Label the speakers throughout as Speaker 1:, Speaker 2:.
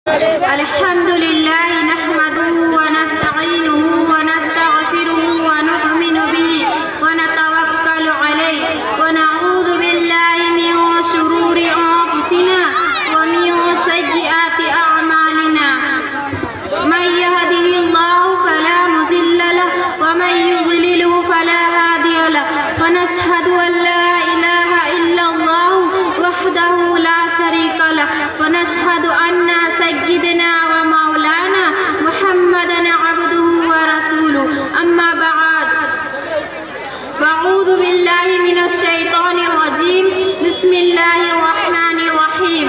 Speaker 1: الحمد لله نحمده ونستعينه ونستغفره ونؤمن به ونتوكل عليه ونعوذ بالله من شرور أنفسنا ومن سيئات أعمالنا من يهده الله فلا مضل له ومن يضلله فلا هادي له ونشهد أن لا إله إلا الله وحده لا شريك له ونشهد أن سيدنا ومولانا محمدا عبده ورسوله أما بعد فأعوذ بالله من الشيطان الرجيم بسم الله الرحمن الرحيم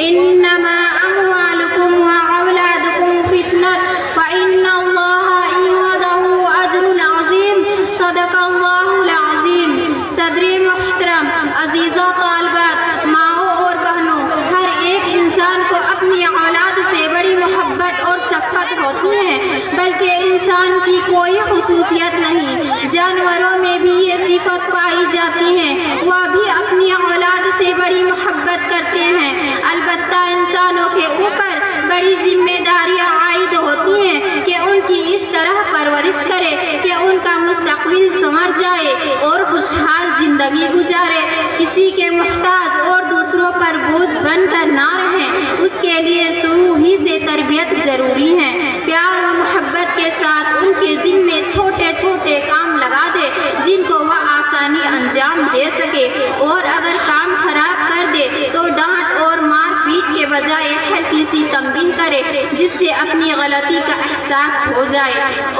Speaker 1: إنما أموالكم وأولادكم فتنة وإن الله عنده أجر عظيم صدق الله العظيم صدر محترم عزیزہ طالبات ماؤں اور بہنوں، ہر ایک انسان کو اپنی اولاد سے بڑی محبت اور شفقت ہوتی ہے، بلکہ انسان کی کوئی خصوصیت نہیں، جانوروں میں بھی یہ صفت پائی جاتی ہے، وہ بھی اپنی اولاد سے بڑی محبت کرتے ہیں۔ البتہ انسانوں کے اوپر بڑی ذمہ داریاں عائد ہوتی ہیں کہ ان کی اس طرح پرورش کرے کہ ان کا مستقبل سنور جائے اور خوشحال زندگی گزارے، کسی کے محتاج اور دوسروں پر بوجھ بن کر نہ رہیں۔ اس کے لیے شروع ہی سے تربیت ضروری ہے، پیار و محبت کے ساتھ ان کے ذمے چھوٹے چھوٹے کام لگا دے جن کو وہ آسانی انجام دے سکے، اور اگر کام خراب کر دے تو ڈانٹ اور مار پیٹ کے بجائے ہلکی سی تنبیہ کرے جس سے اپنی غلطی کا احساس ہو جائے،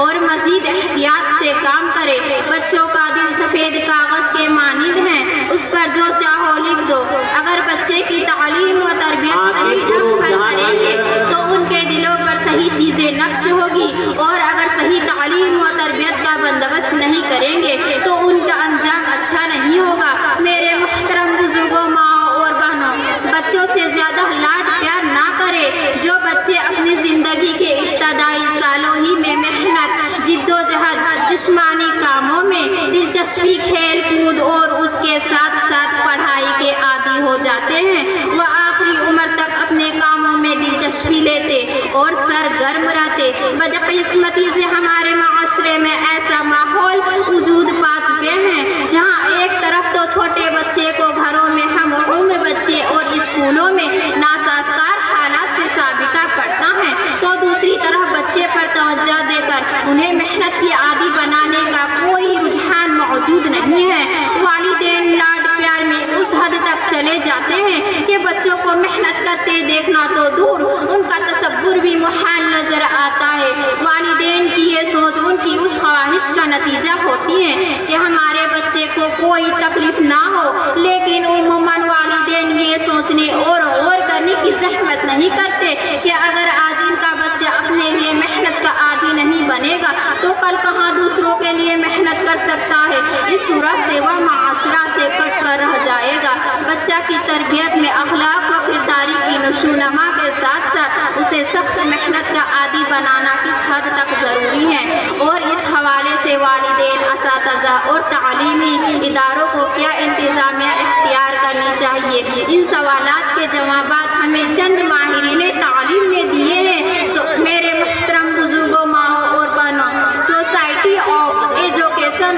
Speaker 1: اور مزید احتیاط سے کام کرے۔ بچوں کا دل سفید کاغذ کے مانند ہے، اس پر جو چاہو لکھ دو۔ اگر بچے کی تعلیم و تربیت صحیح ڈھنگ پر کریں گے تو ان کے دلوں پر صحیح چیزیں نقش ہوگی، اور اگر صحیح تعلیم و تربیت کا بندوبست نہیں کریں گے تو ان کا انجام اچھا نہیں ہوگا۔ میرے محترم بزرگوں، ماؤں اور بہنوں، بچوں سے زیادہ لاڈ پیار نہ کرے۔ جو بچے اپنی زندگی کے ابتدائی سالوں ہی میں محنت، جد و جہد، جسمانی کاموں میں دلچسپی، کھیل کود اور اس کے ساتھ ساتھ پڑھائی کے عادی ہو جاتے ہیں، وہ آخری عمر تک اپنے کاموں میں دلچسپی لیتے اور سرگرم رہتے۔ بدقسمتی سے ہمارے معاشرے میں ایسا ماحول وجود پا چکے ہیں جہاں ایک طرف تو چھوٹے بچے کو گھروں میں ہم عمر بچے اور اسکولوں میں ناسازگار حالات سے سابقہ پڑتا ہے، تو دوسری طرف بچے پر توجہ دے کر انہیں محنت کی عادی بنانے کا کوئی رجحان موجود نہیں ہے۔ والدین لاڈ پیار میں اس حد تک چلے جاتے ہیں کہ بچوں کو محنت کرتے دیکھنا تو دور، ان کا تصور بھی محال نظر آتا ہے۔ والدین کی یہ سوچ ان کی اس خواہش کا نتیجہ ہوتی ہے کہ ہمارے بچے کو کوئی تکلیف نہ ہو، لیکن عموماً والدین یہ سوچنے اور غور کرنے کی زحمت نہیں کرتے کہ اگر آج ان کا بچہ اپنے لیے محنت کا عادی نہیں بنے گا تو کل کہاں دوسروں کے لیے محنت کر سکتا ہے۔ اس صورت سے وہ معاشرہ سے کٹ کر رہ جائے گا۔ بچہ کی تربیت میں اخلاق و کرداری کی نشوونما کے ساتھ ساتھ اسے سخت محنت کا عادی بنانا کس حد تک ضروری ہے، اور اس حوالے سے والدین، اساتذہ اور تعلیمی اداروں کو کیا انتظامیہ اختیار کرنی چاہیے؟ ان سوالات کے جوابات ہمیں چند ماہرین تعلیم نے دیے ہیں۔ میرے محترم بزرگوں، ماؤں اور بہنوں، سوسائٹی آف ایجوکیشن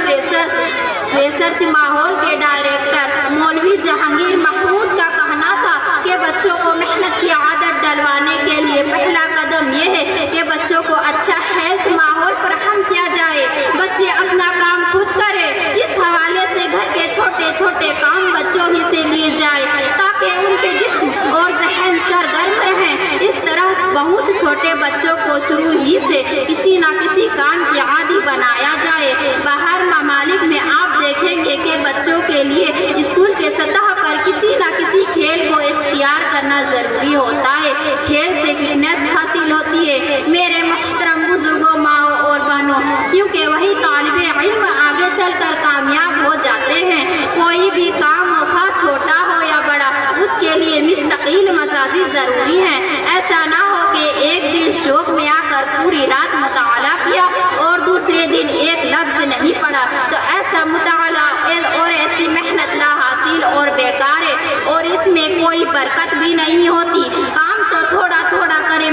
Speaker 1: ریسرچ ماحول کے ڈائریکٹر مولوی جہانگیر محمود کا کہنا تھا کہ بچوں کو محنت کی عادت ڈلوانے کے لیے پہلا قدم یہ ہے کہ بچوں کو اچھا ہیلتھ ماحول فراہم کیا جائے، بچے اپنا کام خود کرے۔ اس حوالے سے گھر کے چھوٹے چھوٹے کام بچوں ہی سے لیے جائے تاکہ ان کے جسم اور ذہن سرگرم رہیں۔ اس طرح بہت چھوٹے بچوں کو شروع ہی سے کسی نہ کسی کام کی عادی بنایا جائے۔ باہر ممالک میں آپ دیکھیں گے کہ بچوں کے لیے اسکول کے سطح پر کسی نہ کسی کھیل کو اختیار کرنا ضروری ہوتا ہے، کھیل سے فٹنس حاصل ہوتی ہے۔ میرے محترم بزرگوں، ماؤں اور بہنوں، کیونکہ وہی طالب علم آگے چل کر کامیاب ہو جاتے ہیں۔ کوئی بھی کام ہو، خواہ چھوٹا ہو یا بڑا، اس کے لیے مستقل مزاجی ضروری ہے۔ ایسا نہ ہو کہ ایک دن شوق میں آ کر پوری رات مطالعہ کیا اور دوسرے دن ایک لفظ نہیں پڑھا، تو ایسا مطالعہ اور ایسی محنت لا حاصل اور بیکار ہے، اور اس میں کوئی برکت بھی نہیں ہوتی۔ کام تو تھوڑا تھوڑا کرے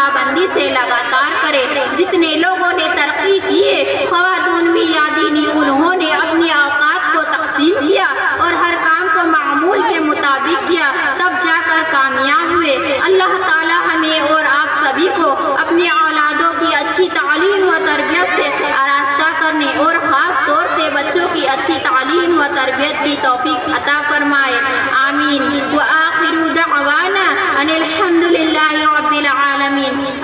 Speaker 1: پابندی سے لگاتار کرے۔ جتنے لوگوں نے ترقی کیے، خواتین بھی یا دینی، انہوں نے اپنی اوقات کو تقسیم کیا اور ہر کام کو معمول کے مطابق کیا، تب جا کر کامیاب ہوئے۔ اللہ تعالی ہمیں اور آپ سبھی کو اپنی اولادوں کی اچھی تعلیم و تربیت سے آراستہ کرنے اور خاص طور سے بچوں کی اچھی تعلیم و تربیت کی توفیق عطا فرمائے، آمین۔ وآخر دعوانا ان الحمد للہ رب العالمین۔